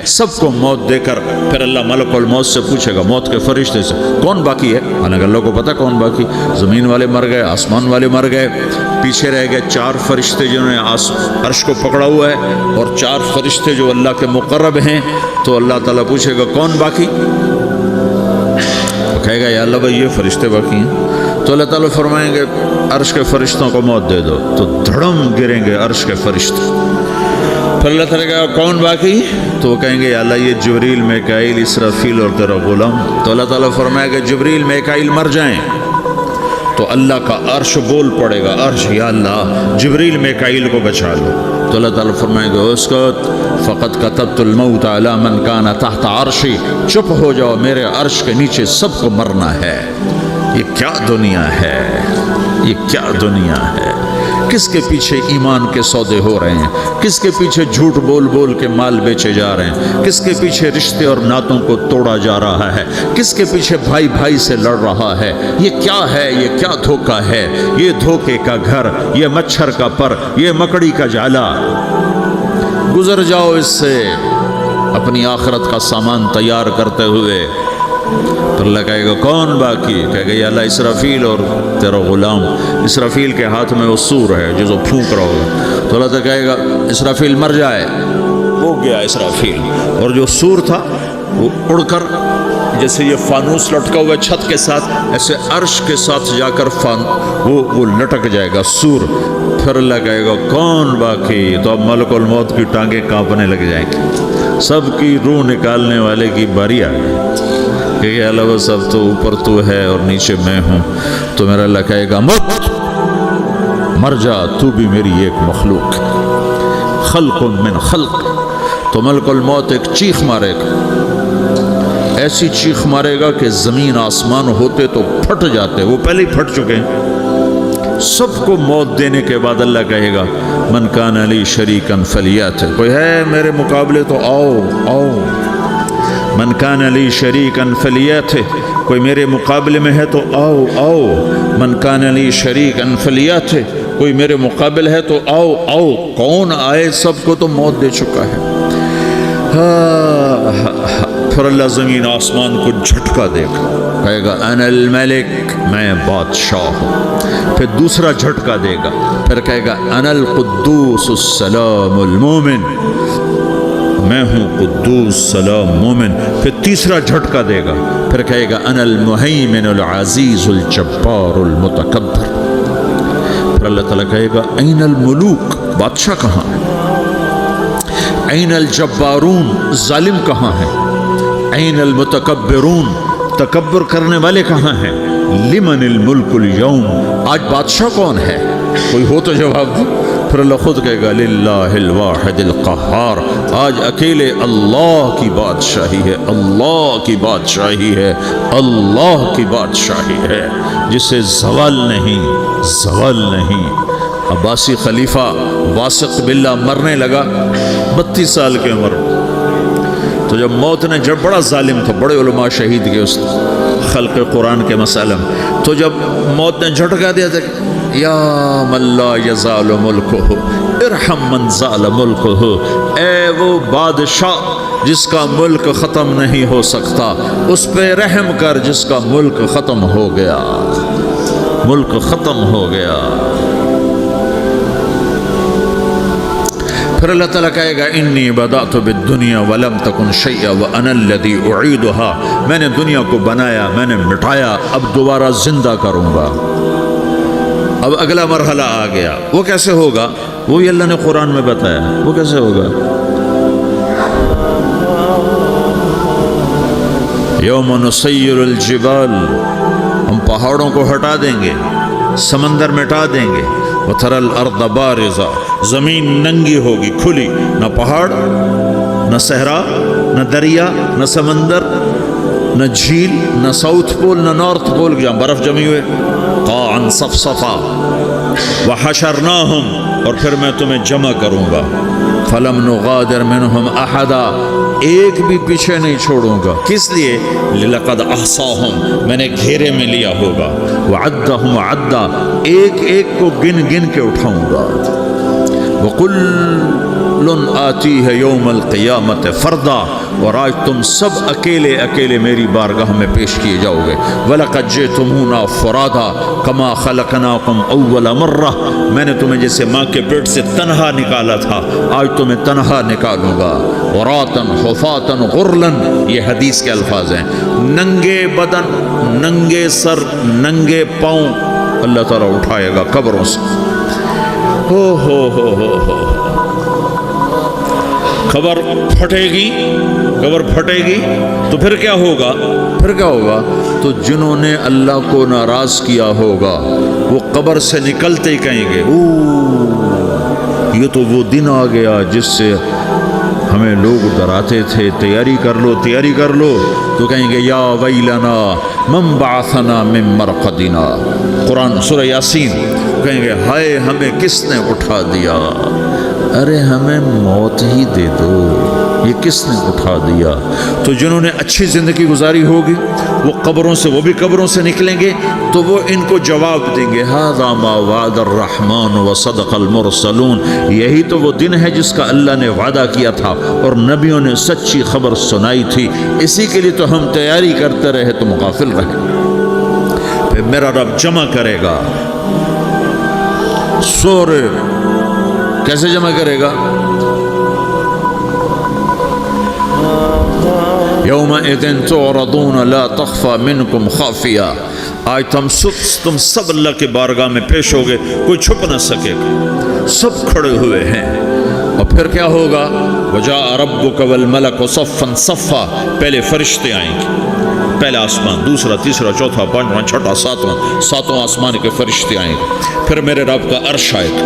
سب کو موت دے کر پھر اللہ ملک الموت سے پوچھے گا، موت کے فرشتے سے، کون باقی ہے؟ حالانکہ اللہ کو پتہ کون باقی، زمین والے مر گئے، آسمان والے مر گئے، پیچھے رہ گئے 4 فرشتے جنہوں نے عرش کو پکڑا ہوا ہے، اور 4 فرشتے جو اللہ کے مقرب ہیں۔ تو اللہ تعالیٰ پوچھے گا کون باقی؟ تو کہے گا یا اللہ بھائی یہ فرشتے باقی ہیں۔ تو اللہ تعالیٰ فرمائیں گے عرش کے فرشتوں کو موت دے دو، تو دھڑم گریں گے عرش کے فرشتے۔ پھر اللہ تعالیٰ کہا کون باقی؟ تو وہ کہیں گے یا اللہ یہ جبریل، میکائیل، اسرافیل اور تیرا غلام۔ تو اللہ تعالیٰ فرمائے گا جبریل، میکائیل مر جائیں، تو اللہ کا عرش بول پڑے گا، عرش یا اللہ جبریل میکائیل کو بچا لو۔ تو اللہ تعالیٰ فرمائے گا اسکت فقط کتبت الموت علی من کان تحت عرشی، چپ ہو جاؤ، میرے عرش کے نیچے سب کو مرنا ہے۔ یہ کیا دنیا ہے، یہ کیا دنیا ہے؟ کس کے پیچھے ایمان کے سودے ہو رہے ہیں، کس کے پیچھے جھوٹ بول بول کے مال بیچے جا رہے ہیں، کس کے پیچھے رشتے اور ناتوں کو توڑا جا رہا ہے، کس کے پیچھے بھائی بھائی سے لڑ رہا ہے۔ یہ کیا ہے، یہ کیا دھوکہ ہے، یہ دھوکے کا گھر، یہ مچھر کا پر، یہ مکڑی کا جالا۔ گزر جاؤ اس سے اپنی آخرت کا سامان تیار کرتے ہوئے۔ تو اللہ کہے گا کون باقی؟ کہے گا یا اللہ اسرافیل اور تیرا غلام۔ اسرافیل کے ہاتھ میں وہ سور ہے جو پھونک رہا ہوگا۔ تو اللہ تعالیٰ کہے گا اسرافیل مر جائے، ہو گیا اسرافیل، اور جو سور تھا وہ اڑ کر جیسے یہ فانوس لٹکا ہوا چھت کے ساتھ، ایسے عرش کے ساتھ جا کر وہ لٹک جائے گا سور۔ پھر اللہ کہے گا کون باقی؟ تو اب ملک الموت کی ٹانگیں کانپنے لگ جائیں گی، سب کی روح نکالنے والے کی باری آ گئی کہ یہ اللہ وہ سب تو اوپر تو ہے اور نیچے میں ہوں۔ تو میرا اللہ کہے گا مت، مر جا، تو بھی میری ایک مخلوق، خلق من خلق۔ تو ملک الموت ایک چیخ مارے گا، ایسی چیخ مارے گا کہ زمین آسمان ہوتے تو پھٹ جاتے، وہ پہلے ہی پھٹ چکے ہیں۔ سب کو موت دینے کے بعد اللہ کہے گا من کان لی شریکا فلیات، کوئی ہے میرے مقابلے تو آؤ آؤ۔ من کان لی شریکا فلیات، کوئی میرے مقابلے میں ہے تو آؤ آؤ۔ من کان لی شریکا فلیات، کوئی میرے مقابل ہے تو آؤ آؤ۔ کون آئے؟ سب کو تو موت دے چکا ہے۔ پھر اللہ زمین آسمان کو جھٹکا دے گا، کہے گا انا الملک، میں بادشاہ ہوں۔ پھر دوسرا جھٹکا دے گا، پھر کہے گا انا القدوس السلام المومن، میں ہوں قدوس سلام مومن۔ پھر تیسرا جھٹکا دے گا، پھر کہے گا انا المہیمن العزیز الجبار المتکبر۔ پھر اللہ تعالیٰ کہے گا این الملوک، بادشاہ کہاں ہے؟ این الجبارون، ظالم کہاں ہے؟ این المتکبرون، تکبر کرنے والے کہاں ہیں؟ لمن الملک اليوم، آج بادشاہ کون ہے؟ کوئی ہو تو جواب دو۔ پھر اللہ خود کہے گا للہ الواحد القہار، آج اکیلے اللہ کی بادشاہی ہے، اللہ کی بادشاہی ہے، اللہ کی بادشاہی ہے، جسے زوال نہیں، زوال نہیں۔ عباسی خلیفہ واثق باللہ مرنے لگا 32 سال کی عمر، تو جب موت نے، جب بڑا ظالم تھا، بڑے علماء شہید کے اس خلق قرآن کے مسئلہ میں، تو جب موت نے جھٹکا دیا تھا یا من لا یزال ملکہ ارحم من زال ملکہ، اے وہ بادشاہ جس کا ملک ختم نہیں ہو سکتا، اس پہ رحم کر جس کا ملک ختم ہو گیا، ملک ختم ہو گیا۔ پھر اللہ تعالیٰ کہے گا انی بدأت بالدنیا ولم تکن شیئا وانا الذی اعیدها، میں نے دنیا کو بنایا، میں نے مٹایا، اب دوبارہ زندہ کروں گا۔ اب اگلا مرحلہ آ گیا، وہ کیسے ہوگا؟ وہی اللہ نے قرآن میں بتایا، وہ کیسے ہوگا؟ یوم نسیر الجبال، ہم پہاڑوں کو ہٹا دیں گے، سمندر مٹا دیں گے، وتری الارض بارزہ، زمین ننگی ہوگی، کھلی، نہ پہاڑ، نہ صحرا، نہ دریا، نہ سمندر، نہ جھیل، نہ ساؤتھ پول، نہ نارتھ پول جہاں برف جمی ہوئے، قاعا صفصفا، وحشرناہم، اور پھر میں تمہیں جمع کروں گا، فلم نغادر منہم احدا، ایک بھی پیچھے نہیں چھوڑوں گا، کس لیے؟ لقد احصاہم، میں نے گھیرے میں لیا ہوگا، وعدہم عدا، ایک ایک کو گن گن کے اٹھاؤں گا، وَقُلٌّ آتِيهَ يَوْمَ الْقِيَامَةِ فَرْدًا، اور آج تم سب اکیلے اکیلے میری بارگاہ میں پیش کیے جاؤ گے. وَلَقَدْ جِئْتُمُونَا فُرَادًا كَمَا خَلَقْنَاكُمْ أَوَّلَ مَرَّةٍ، میں نے تمہیں جیسے ماں کے پیٹ سے تنہا نکالا تھا آج تمہیں تنہا نکالوں گا. عُرَاةً حُفَاةً غُرْلًا، یہ حدیث کے الفاظ ہیں. ننگے بدن، ننگے سر، ننگے پاؤں اللہ تعالیٰ اٹھائے گا قبروں سے. ہو خبر پھٹے گی، قبر پھٹے گی تو پھر کیا ہوگا؟ تو جنہوں نے اللہ کو ناراض کیا ہوگا وہ قبر سے نکلتے ہی کہیں گے یہ تو وہ دن آ گیا جس سے ہمیں لوگ ڈراتے تھے، تیاری کر لو. تو کہیں گے یا ویلنا من بعثنا من مرقدنا، قرآن سورہ یاسین. کہیں گے ہائے ہمیں کس نے اٹھا دیا، ارے ہمیں موت ہی دے دو، یہ کس نے اٹھا دیا. تو جنہوں نے اچھی زندگی گزاری ہوگی وہ بھی قبروں سے نکلیں گے تو وہ ان کو جواب دیں گے ھذا ما وعد الرحمن وصدق المرسلون، یہی تو وہ دن ہے جس کا اللہ نے وعدہ کیا تھا اور نبیوں نے سچی خبر سنائی تھی، اسی کے لیے تو ہم تیاری کرتے رہے تم غافل رہے. پھر میرا رب جمع کرے گا سورے. کیسے جمع کرے گا؟ یومئذ تعرضون لا تخفى منکم خافیہ، آج تم سب اللہ کے بارگاہ میں پیش ہوگے، کوئی چھپ نہ سکے گا، سب کھڑے ہوئے ہیں. اور پھر کیا ہوگا؟ وجاء ربک والملک صفا صفا، پہلے فرشتے آئیں گے، پہلا آسمان، دوسرا، تیسرا، چوتھا، پانچواں، چھٹا، ساتواں آسمان کے فرشتے آئیں گے. پھر میرے رب کا عرش آئے گا.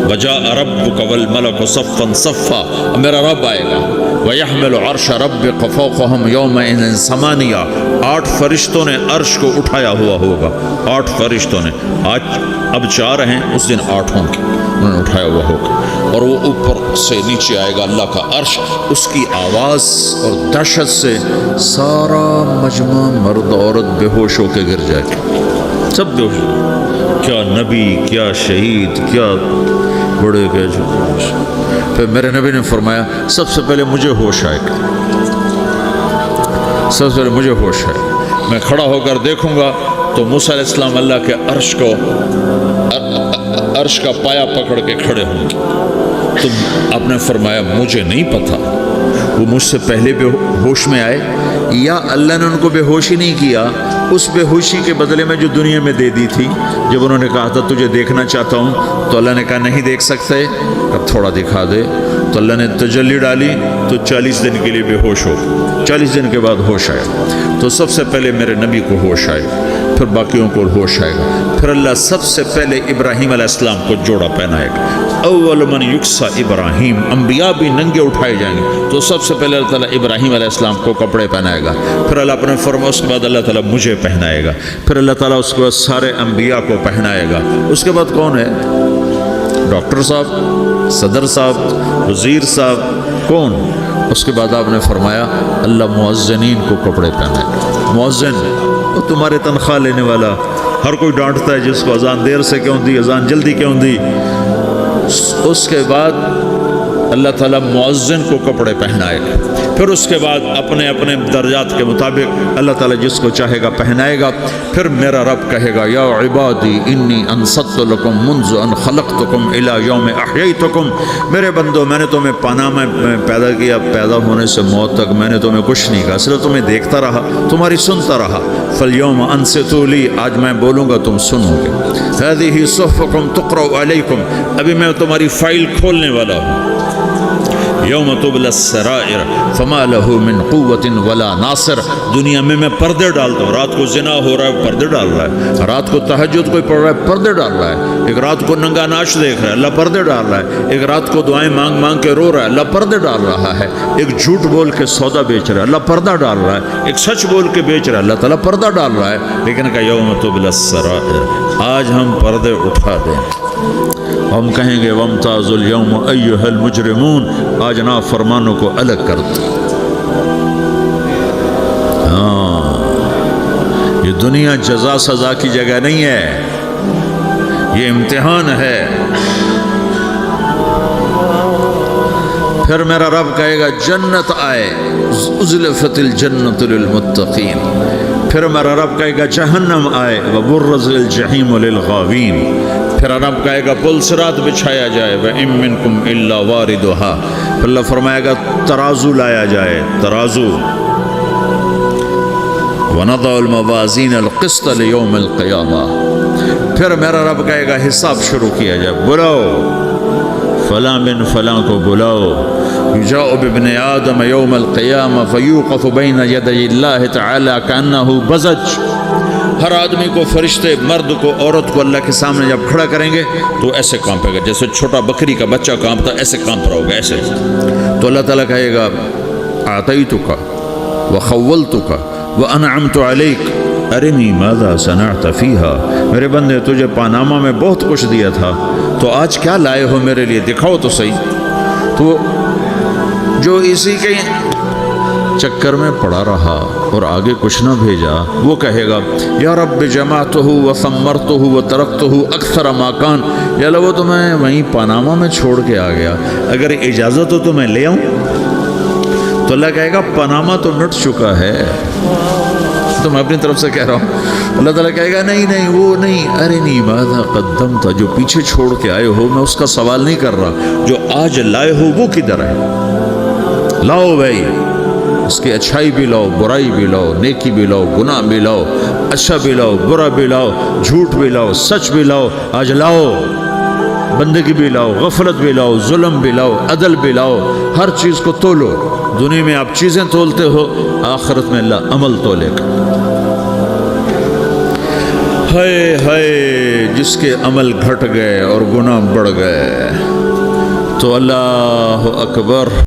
وجاء ربک والملک صفا صفا، میرا رب آئے گا. وَيَحْمِلُ عَرْشَ رَبِّكَ فَوْقَهُمْ يَوْمَئِذٍ ثَمَانِيَةٌ، 8 فرشتوں نے عرش کو اٹھایا ہوا ہوگا. 8 فرشتوں نے، آج اب 4 ہیں، اس دن 8 ہوں گے، انہوں نے اٹھایا ہوا ہوگا. اور وہ اوپر سے نیچے آئے گا اللہ کا عرش، اس کی آواز اور دہشت سے سارا مجمع مرد عورت بے ہوش ہو کے گر جائے گا، سب بے ہوش. کیا نبی، کیا شہید، کیا بڑے گئے جو. پھر میرے نبی نے فرمایا سب سے پہلے مجھے ہوش آئے گا، سب سے پہلے مجھے ہوش آئے. میں کھڑا ہو کر دیکھوں گا تو موسیٰ علیہ السلام اللہ کے عرش کا پایا پکڑ کے کھڑے ہوں گے. تو آپ نے فرمایا مجھے نہیں پتا وہ مجھ سے پہلے بے ہوش میں آئے یا اللہ نے ان کو بے ہوش ہی نہیں کیا، اس بے ہوشی کے بدلے میں جو دنیا میں دے دی تھی. جب انہوں نے کہا تھا تجھے دیکھنا چاہتا ہوں تو اللہ نے کہا نہیں دیکھ سکتے، اب تھوڑا دکھا دے. تو اللہ نے تجلی ڈالی تو 40 دن کے لیے بے ہوش ہو، 40 دن کے بعد ہوش آیا. تو سب سے پہلے میرے نبی کو ہوش آئے، پھر باقیوں کو ہوش آئے گا. پھر اللہ سب سے پہلے ابراہیم علیہ السلام کو جوڑا پہنائے گا. اول من یکسا ابراہیم، انبیاء بھی ننگے اٹھائے جائیں گے تو سب سے پہلے اللہ تعالیٰ ابراہیم علیہ السلام کو کپڑے پہنائے گا. پھر اللہ اپنے فرما اس کے بعد اللہ تعالیٰ مجھے پہنائے گا. پھر اللہ تعالیٰ اس کے بعد سارے انبیاء کو پہنائے گا. اس کے بعد کون ہے؟ ڈاکٹر صاحب، صدر صاحب، وزیر صاحب، کون؟ اس کے بعد آپ نے فرمایا اللہ مؤذنین کو کپڑے پہنائے گا. مؤذن وہ تمہارے تنخواہ لینے والا، ہر کوئی ڈانٹتا ہے جس کو اذان دیر سے کیوں دی، اذان جلدی کیوں دی. اس کے بعد اللہ تعالیٰ مؤذن کو کپڑے پہنائے گا. پھر اس کے بعد اپنے اپنے درجات کے مطابق اللہ تعالیٰ جس کو چاہے گا پہنائے گا. پھر میرا رب کہے گا یا عبادی انی انصت لکم منذ ان خلقتکم الی یوم احییتکم، میرے بندو میں نے تمہیں پناہ میں پیدا کیا، پیدا ہونے سے موت تک میں نے تمہیں کچھ نہیں کہا، صرف تمہیں دیکھتا رہا، تمہاری سنتا رہا. فالیوم انصتوا لی، آج میں بولوں گا تم سنو گے. ہذہ صحفکم تقرأ علیکم، ابھی میں تمہاری فائل کھولنے والا ہوں. یوم تبلی السرائر فما لہ من قوت ولا ناصر، دنیا میں پردے ڈالتا ہوں. رات کو زنا ہو رہا ہے، پردے ڈال رہا ہے. رات کو تہجد کوئی پڑھ رہا ہے، پردے ڈال رہا ہے. ایک رات کو ننگا ناچ دیکھ رہا ہے، اللہ پردے ڈال رہا ہے. ایک رات کو دعائیں مانگ مانگ کے رو رہا ہے، اللہ پردے ڈال رہا ہے. ایک جھوٹ بول کے سودا بیچ رہا ہے، اللہ پردہ ڈال رہا ہے. ایک سچ بول کے بیچ رہا ہے، اللہ تعالیٰ پردہ ڈال رہا ہے. لیکن کہ یوم تبلی السرائر، آج ہم پردے اٹھا دیں. ہم کہیں گے وامتازوا اليوم ایھا المجرمون، آج نافرمانوں کو الگ کر دو. یہ دنیا جزا سزا کی جگہ نہیں ہے، یہ امتحان ہے. پھر میرا رب کہے گا جنت آئے، ازلفت الجنت للمتقین. پھر میرا رب کہے گا جہنم آئے، وبرز الجحیم للغاوین. پھر رب کہے گا پل صراط بچھایا جائے، وَإِن مِّنكُمْ إِلَّا وَارِدُهَا. پھر اللہ فرمائے گا ترازو لایا جائے، ترازو. وَنَضَعُ الْمَوَازِينَ الْقِسْطَ لِيَوْمِ الْقِيَامَةِ. پھر میرا رب کہے گا حساب شروع کیا جائے، بلاؤ فلاں بن فلاں کو بلاؤ. یجاء بابن آدم یوم القیامہ فیوقف بین یدی اللہ تعالی کأنہ بزج. ہر آدمی کو، فرشتے مرد کو عورت کو اللہ کے سامنے جب کھڑا کریں گے تو ایسے کانپے گا جیسے چھوٹا بکری کا بچہ کانپتا، ایسے کانپ رہا ہوگا ایسے. تو اللہ تعالیٰ کہے گا اعطیتک وخولتک وانعمت علیک ارنی ماذا صنعت فیہا. میرے بندے تجھے پاناما میں بہت کچھ دیا تھا، تو آج کیا لائے ہو میرے لیے، دکھاؤ تو صحیح. تو جو اسی کے چکر میں پڑا رہا اور آگے کچھ نہ بھیجا، وہ کہے گا یا رب جمعتہ وثمرتہ وترکتہ اکثر ما کان. یا اللہ وہ تو میں وہیں پاناما میں چھوڑ کے آ گیا، اگر اجازت ہو تو میں لے آؤں. تو اللہ کہے گا پاناما تو مٹ چکا ہے، تو میں اپنی طرف سے کہہ رہا ہوں. اللہ تعالیٰ کہے گا نہیں نہیں وہ نہیں، ارنی ماذا قدمت. جو پیچھے چھوڑ کے آئے ہو میں اس کا سوال نہیں کر رہا، جو آج لائے ہو وہ کدھر ہے. لاؤ بھائی، اس کی اچھائی بھی لاؤ، برائی بھی لاؤ، نیکی بھی لاؤ، گناہ بھی لاؤ، اچھا بھی لاؤ، برا بھی لاؤ، جھوٹ بھی لاؤ، سچ بھی لاؤ. آج لاؤ، بندگی بھی لاؤ، غفلت بھی لاؤ، ظلم بھی لاؤ، عدل بھی لاؤ. ہر چیز کو تولو. دنیا میں آپ چیزیں تولتے ہو، آخرت میں اللہ عمل تولے گا. ہائے ہائے جس کے عمل گھٹ گئے اور گناہ بڑھ گئے. تو اللہ اکبر.